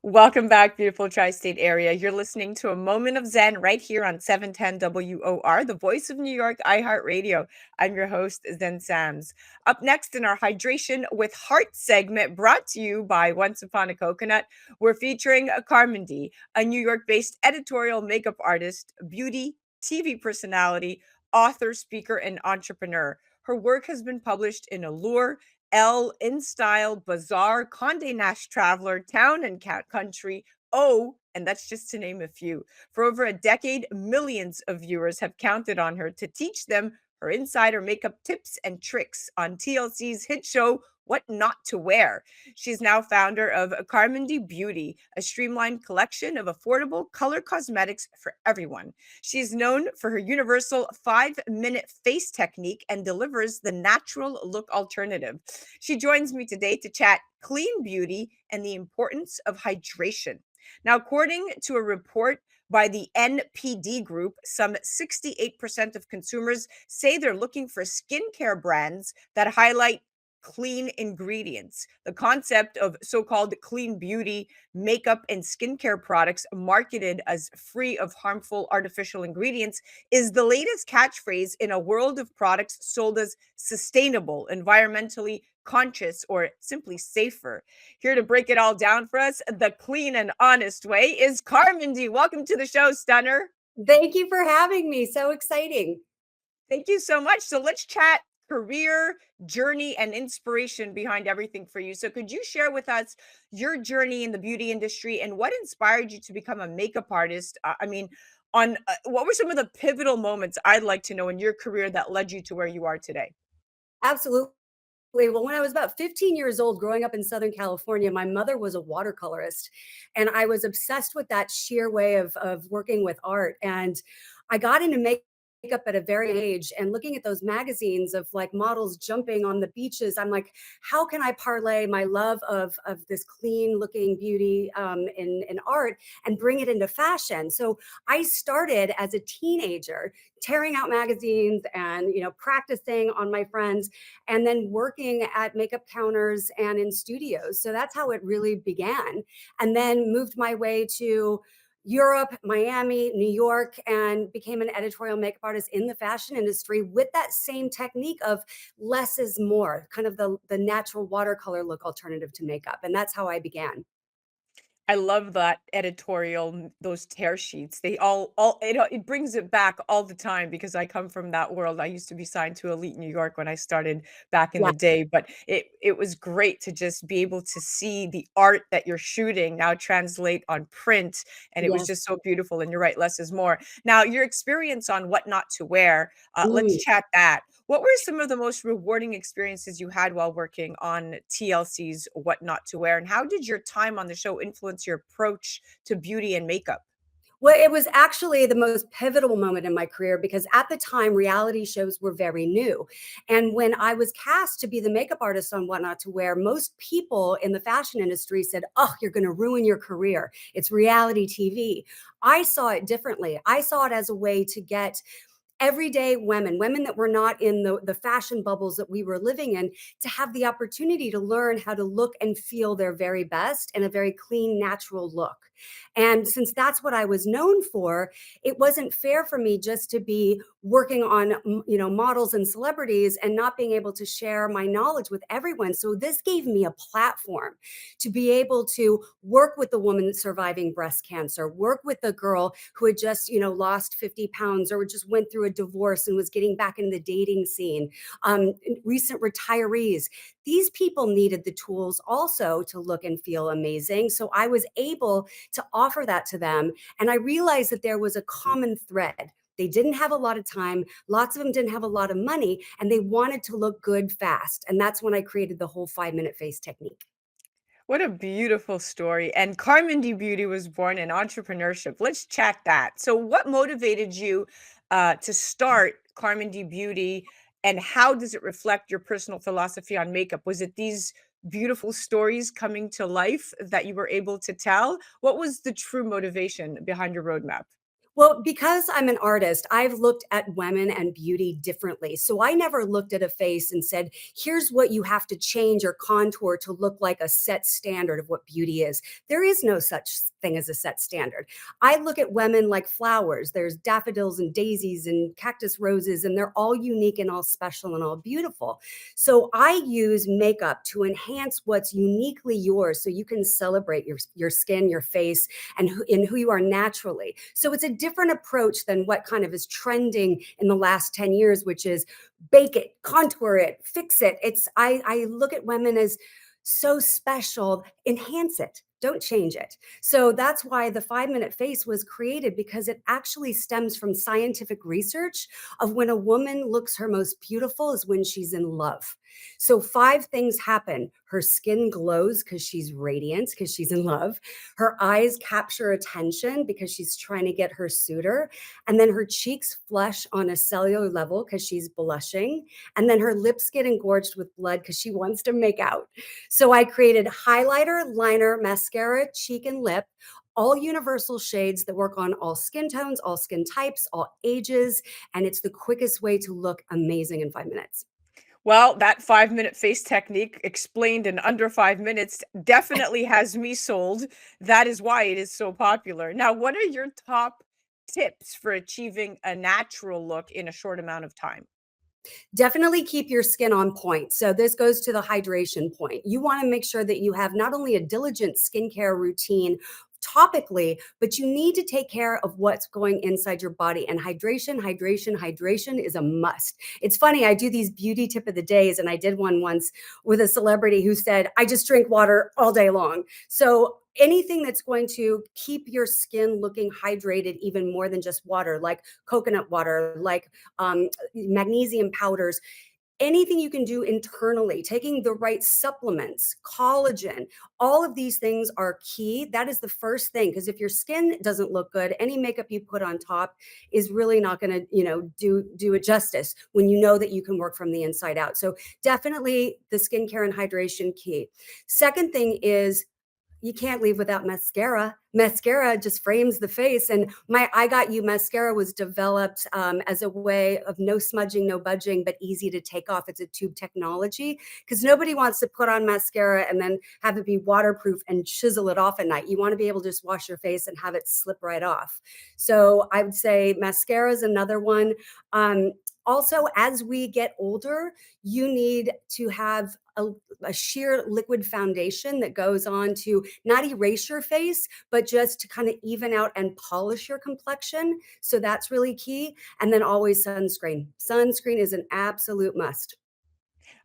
Welcome back, beautiful tri state area. You're listening to a moment of Zen right here on 710 WOR, the voice of New York, iHeartRadio. I'm your host, Zen Sams. Up next in our Hydration with Heart segment, brought to you by Once Upon a Coconut, we're featuring Carmindy, a New York based editorial makeup artist, beauty, TV personality, author, speaker, and entrepreneur. Her work has been published in Allure, Elle, In Style, Bazaar, Condé Nast Traveler, Town and Cat Country, Oh, and that's just to name a few. For over a decade, millions of viewers have counted on her to teach them her insider makeup tips and tricks on TLC's hit show, What Not to Wear. She's now founder of Carmindy Beauty, a streamlined collection of affordable color cosmetics for everyone. She's known for her universal 5-minute face technique and delivers the natural look alternative. She joins me today to chat clean beauty and the importance of hydration. Now, according to a report by the NPD Group, some 68% of consumers say they're looking for skincare brands that highlight clean ingredients. The concept of so called clean beauty, makeup, and skincare products marketed as free of harmful artificial ingredients is the latest catchphrase in a world of products sold as sustainable, environmentally conscious, or simply safer. Here to break it all down for us, the clean and honest way, is Carmindy. Welcome to the show, Stunner. Thank you for having me. So exciting. Thank you so much. So let's chat career, journey, and inspiration behind everything for you. So, could you share with us your journey in the beauty industry and what inspired you to become a makeup artist? On what were some of the pivotal moments I'd like to know in your career that led you to where you are today? Absolutely. Well, when I was about 15 years old, growing up in Southern California, my mother was a watercolorist, and I was obsessed with that sheer way of working with art. And I got into makeup at a very age, and looking at those magazines of like models jumping on the beaches, I'm like, how can I parlay my love of this clean looking beauty in art and bring it into fashion? So I started as a teenager tearing out magazines and practicing on my friends and then working at makeup counters and in studios. So that's how it really began. And then moved my way to Europe, Miami, New York, and became an editorial makeup artist in the fashion industry with that same technique of less is more, kind of the natural watercolor look alternative to makeup. And that's how I began. I love that editorial, those tear sheets. They all it brings it back all the time because I come from that world. I used to be signed to Elite New York when I started back in Yeah. the day, but it was great to just be able to see the art that you're shooting now translate on print, and it was Yes. just so beautiful. And you're right, less is more. Now, your experience on what not to wear. Let's Mm. chat that. What were some of the most rewarding experiences you had while working on TLC's What Not to Wear? And how did your time on the show influence your approach to beauty and makeup? Well, it was actually the most pivotal moment in my career because at the time, reality shows were very new. And when I was cast to be the makeup artist on What Not to Wear, most people in the fashion industry said, "Oh, you're going to ruin your career. It's reality TV." I saw it differently. I saw it as a way to get everyday women that were not in the fashion bubbles that we were living in, to have the opportunity to learn how to look and feel their very best in a very clean, natural look. And since that's what I was known for, it wasn't fair for me just to be working on models and celebrities and not being able to share my knowledge with everyone. So this gave me a platform to be able to work with the woman surviving breast cancer, work with the girl who had just lost 50 pounds or just went through a divorce and was getting back into the dating scene, recent retirees. These people needed the tools also to look and feel amazing. So I was able to offer that to them. And I realized that there was a common thread. They didn't have a lot of time. Lots of them didn't have a lot of money, and they wanted to look good fast. And that's when I created the whole 5-minute face technique. What a beautiful story. And Carmindy Beauty was born in entrepreneurship. Let's chat that. So, what motivated you to start Carmindy Beauty, and how does it reflect your personal philosophy on makeup? Was it these beautiful stories coming to life that you were able to tell? What was the true motivation behind your roadmap? Well, because I'm an artist, I've looked at women and beauty differently. So I never looked at a face and said, here's what you have to change or contour to look like a set standard of what beauty is. There is no such thing as a set standard. I look at women like flowers. There's daffodils and daisies and cactus roses, and they're all unique and all special and all beautiful. So I use makeup to enhance what's uniquely yours so you can celebrate your skin, your face, and in who you are naturally. So it's a different approach than what kind of is trending in the last 10 years, which is bake it, contour it, fix it. I look at women as so special, enhance it. Don't change it. So that's why the 5 minute face was created, because it actually stems from scientific research of when a woman looks her most beautiful is when she's in love. So five things happen. Her skin glows because she's radiant, because she's in love. Her eyes capture attention because she's trying to get her suitor. And then her cheeks flush on a cellular level because she's blushing. And then her lips get engorged with blood because she wants to make out. So I created highlighter, liner, mascara, cheek, and lip, all universal shades that work on all skin tones, all skin types, all ages. And it's the quickest way to look amazing in 5 minutes. Well, that 5-minute face technique explained in under 5 minutes definitely has me sold. That is why it is so popular. Now, what are your top tips for achieving a natural look in a short amount of time? Definitely keep your skin on point. So this goes to the hydration point. You want to make sure that you have not only a diligent skincare routine topically, but you need to take care of what's going inside your body. And hydration is a must. It's funny, I do these beauty tip of the days, and I did one once with a celebrity who said, I just drink water all day long. So anything that's going to keep your skin looking hydrated even more than just water, like coconut water, like magnesium powders, anything you can do internally, taking the right supplements, collagen, all of these things are key. That is the first thing, because if your skin doesn't look good, any makeup you put on top is really not going to, do it justice when you know that you can work from the inside out. So definitely the skincare and hydration key. Second thing is you can't leave without mascara. Mascara just frames the face. And my I Got You mascara was developed as a way of no smudging, no budging, but easy to take off. It's a tube technology because nobody wants to put on mascara and then have it be waterproof and chisel it off at night. You want to be able to just wash your face and have it slip right off. So I would say mascara is another one. Also, as we get older, you need to have a sheer liquid foundation that goes on to not erase your face, but just to kind of even out and polish your complexion. So that's really key. And then always sunscreen. Sunscreen is an absolute must.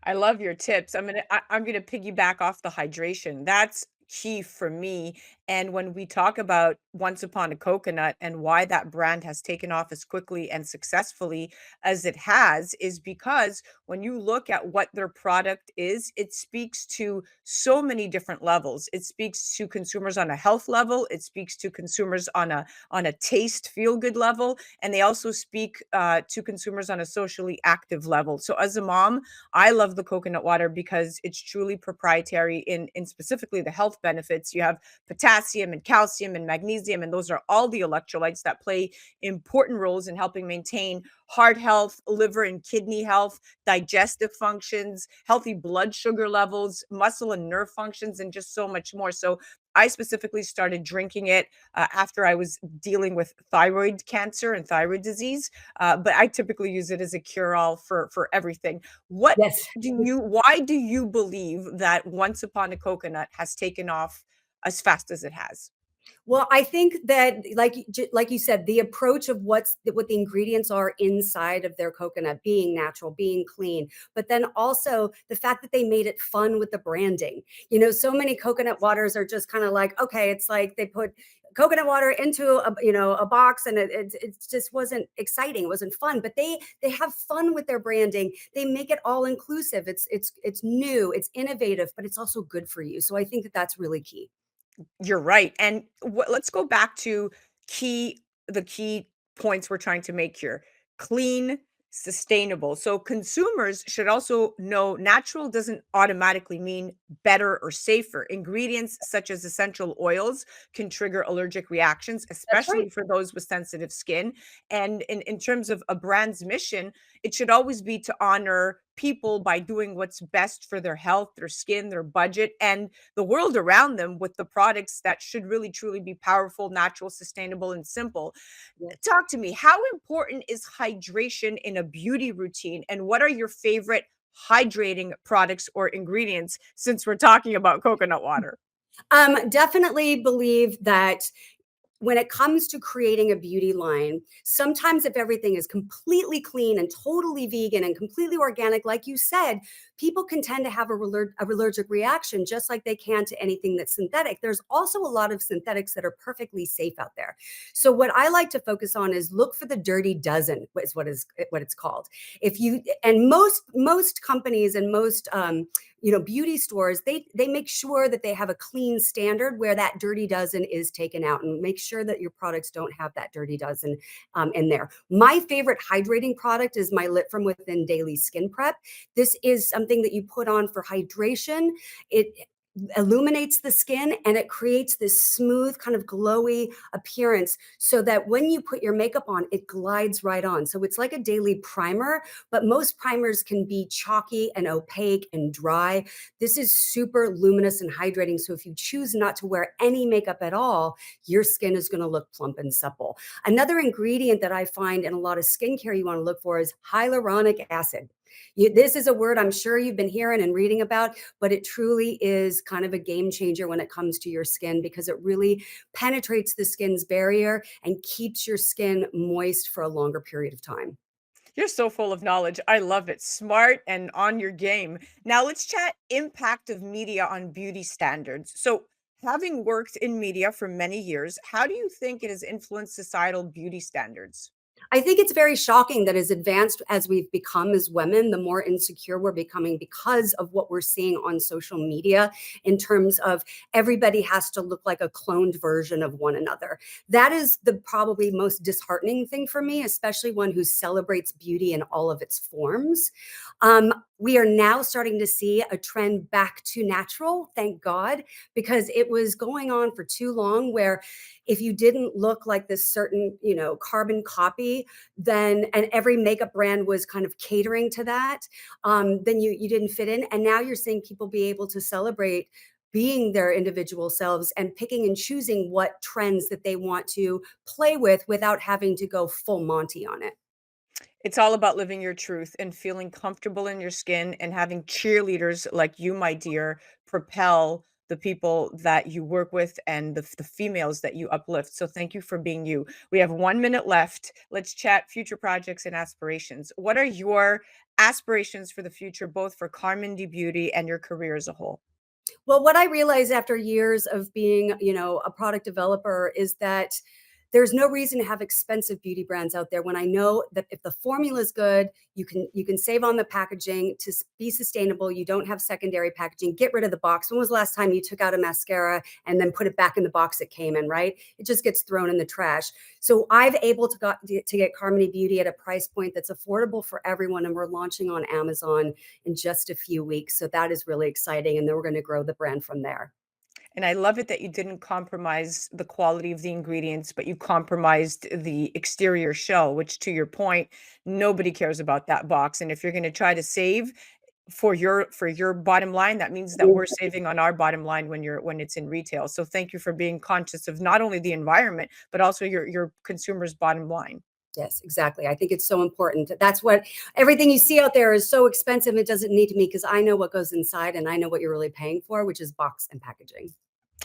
I love your tips. I'm gonna piggyback off the hydration. That's key for me. And when we talk about Once Upon a Coconut and why that brand has taken off as quickly and successfully as it has, is because when you look at what their product is, it speaks to so many different levels. It speaks to consumers on a health level. It speaks to consumers on a taste, feel good level, and they also speak to consumers on a socially active level. So as a mom, I love the coconut water because it's truly proprietary in specifically the health benefits. You have potassium and calcium and magnesium, and those are all the electrolytes that play important roles in helping maintain heart health, liver and kidney health, digestive functions, healthy blood sugar levels, muscle and nerve functions, and just so much more. So I specifically started drinking it after I was dealing with thyroid cancer and thyroid disease, but I typically use it as a cure-all for everything. What Yes. why do you believe that Once Upon a Coconut has taken off as fast as it has? Well, I think that, like you said, the approach of what the ingredients are inside of their coconut being natural, being clean, but then also the fact that they made it fun with the branding. So many coconut waters are just kind of like, okay, it's like they put coconut water into a box, and it just wasn't exciting, it wasn't fun. But they have fun with their branding. They make it all inclusive. It's new, it's innovative, but it's also good for you. So I think that that's really key. You're right, and let's go back to key the key points we're trying to make here. Clean, Sustainable. So consumers should also know natural doesn't automatically mean better or safer. Ingredients such as essential oils can trigger allergic reactions, That's right. especially for those with sensitive skin. And in terms of a brand's mission, it should always be to honor people by doing what's best for their health, their skin, their budget, and the world around them with the products that should really truly be powerful, natural, sustainable, and simple. Yes. Talk to me. How important is hydration in a beauty routine? And what are your favorite hydrating products or ingredients since we're talking about coconut water? Definitely believe that when it comes to creating a beauty line, sometimes if everything is completely clean and totally vegan and completely organic, like you said, people can tend to have a allergic reaction just like they can to anything that's synthetic. There's also a lot of synthetics that are perfectly safe out there. So what I like to focus on is look for the dirty dozen, is what it's called. If you and most companies and most beauty stores, they make sure that they have a clean standard where that dirty dozen is taken out, and make sure that your products don't have that dirty dozen in there. My favorite hydrating product is my Lit from Within Daily Skin Prep. This is something that you put on for hydration. It illuminates the skin and it creates this smooth kind of glowy appearance, so that when you put your makeup on, it glides right on. So it's like a daily primer, but most primers can be chalky and opaque and dry. This is super luminous and hydrating. So if you choose not to wear any makeup at all, your skin is going to look plump and supple. Another ingredient that I find in a lot of skincare you want to look for is hyaluronic acid. This is a word I'm sure you've been hearing and reading about, but it truly is kind of a game changer when it comes to your skin, because it really penetrates the skin's barrier and keeps your skin moist for a longer period of time. You're so full of knowledge. I love it. Smart and on your game. Now let's chat impact of media on beauty standards. So, having worked in media for many years, how do you think it has influenced societal beauty standards? I think it's very shocking that as advanced as we've become as women, the more insecure we're becoming because of what we're seeing on social media, in terms of everybody has to look like a cloned version of one another. That is the probably most disheartening thing for me, especially one who celebrates beauty in all of its forms. We are now starting to see a trend back to natural, thank God, because it was going on for too long where if you didn't look like this certain, carbon copy, then and every makeup brand was kind of catering to that, then you didn't fit in. And now you're seeing people be able to celebrate being their individual selves and picking and choosing what trends that they want to play with without having to go full Monty on it. It's all about living your truth and feeling comfortable in your skin and having cheerleaders like you, my dear, propel the people that you work with and the females that you uplift. So thank you for being you. We have 1 minute left. Let's chat future projects and aspirations. What are your aspirations for the future, both for Carmindy Beauty and your career as a whole? Well, what I realized after years of being, a product developer is that there's no reason to have expensive beauty brands out there when I know that if the formula is good, you can save on the packaging to be sustainable. You don't have secondary packaging. Get rid of the box. When was the last time you took out a mascara and then put it back in the box it came in, right? It just gets thrown in the trash. So I've able to get Carmony Beauty at a price point that's affordable for everyone, and we're launching on Amazon in just a few weeks. So that is really exciting, and then we're going to grow the brand from there. And I love it that you didn't compromise the quality of the ingredients, but you compromised the exterior shell, which to your point, nobody cares about that box. And if you're going to try to save for your bottom line, that means that we're saving on our bottom line when it's in retail. So thank you for being conscious of not only the environment, but also your consumers' bottom line. Yes, exactly. I think it's so important. That's what everything you see out there is so expensive. It doesn't need to be, because I know what goes inside and I know what you're really paying for, which is box and packaging.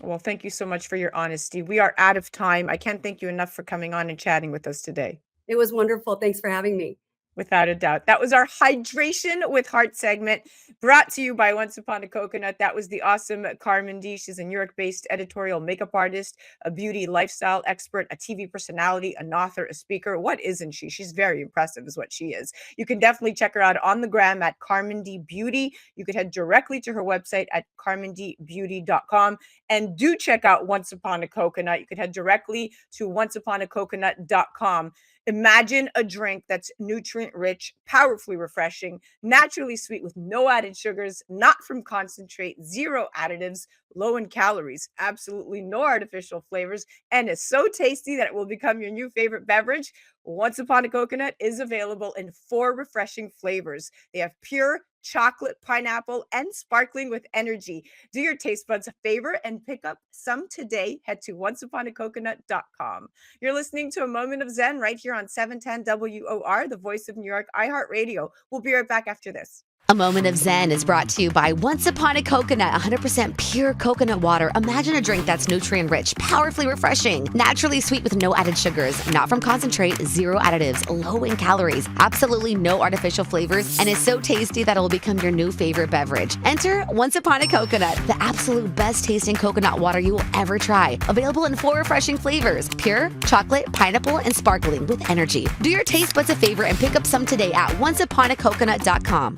Well, thank you so much for your honesty. We are out of time. I can't thank you enough for coming on and chatting with us today. It was wonderful. Thanks for having me. Without a doubt. That was our Hydration with Heart segment, brought to you by Once Upon a Coconut. That was the awesome Carmindy. She's a New York-based editorial makeup artist, a beauty lifestyle expert, a TV personality, an author, a speaker. What isn't she? She's very impressive is what she is. You can definitely check her out on the gram at Carmindy Beauty. You could head directly to her website at carmindybeauty.com. And do check out Once Upon a Coconut. You could head directly to onceuponacoconut.com. Imagine a drink that's nutrient rich, powerfully refreshing, naturally sweet with no added sugars, not from concentrate, zero additives, low in calories, absolutely no artificial flavors, and is so tasty that it will become your new favorite beverage. Once Upon a Coconut is available in 4 refreshing flavors. They have pure, chocolate, pineapple, and sparkling with energy. Do your taste buds a favor and pick up some today. Head to onceuponacoconut.com. You're listening to A Moment of Zen right here on 710 WOR, the voice of New York, iHeartRadio. We'll be right back after this. A Moment of Zen is brought to you by Once Upon a Coconut, 100% pure coconut water. Imagine a drink that's nutrient rich, powerfully refreshing, naturally sweet with no added sugars, not from concentrate, zero additives, low in calories, absolutely no artificial flavors, and is so tasty that it will become your new favorite beverage. Enter Once Upon a Coconut, the absolute best tasting coconut water you will ever try. Available in 4 refreshing flavors: pure, chocolate, pineapple, and sparkling with energy. Do your taste buds a favor and pick up some today at onceuponacoconut.com.